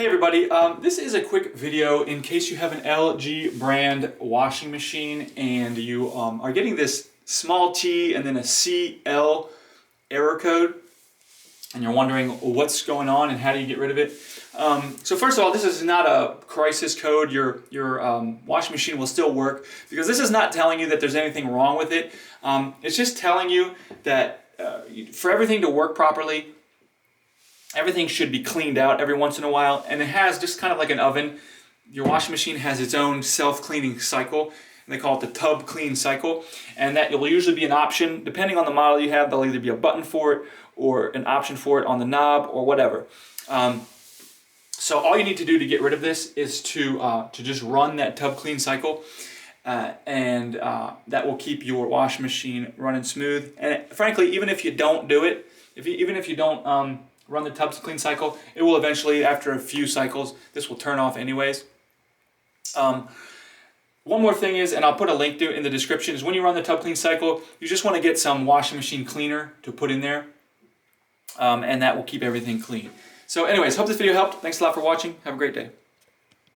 Hey everybody, this is a quick video in case you have an LG brand washing machine and you are getting this small t and then a CL error code and you're wondering what's going on and how do you get rid of it. So first of all, this is not a crisis code. Your washing machine will still work because this is not telling you that there's anything wrong with it. It's just telling you that for everything to work properly, everything should be cleaned out every once in a while, and it has just kind of like an oven. Your washing machine has its own self-cleaning cycle, and they call it the tub clean cycle, and that will usually be an option. Depending on the model you have, there'll either be a button for it or an option for it on the knob or whatever. So all you need to do to get rid of this is to just run that tub clean cycle, and that will keep your washing machine running smooth. And frankly, even if you don't do it, even if you don't run the tub clean cycle, it will eventually, after a few cycles, this will turn off anyways. One more thing is, and I'll put a link to it in the description, is when you run the tub clean cycle, you just want to get some washing machine cleaner to put in there, and that will keep everything clean. So anyways, hope this video helped. Thanks a lot for watching. Have a great day.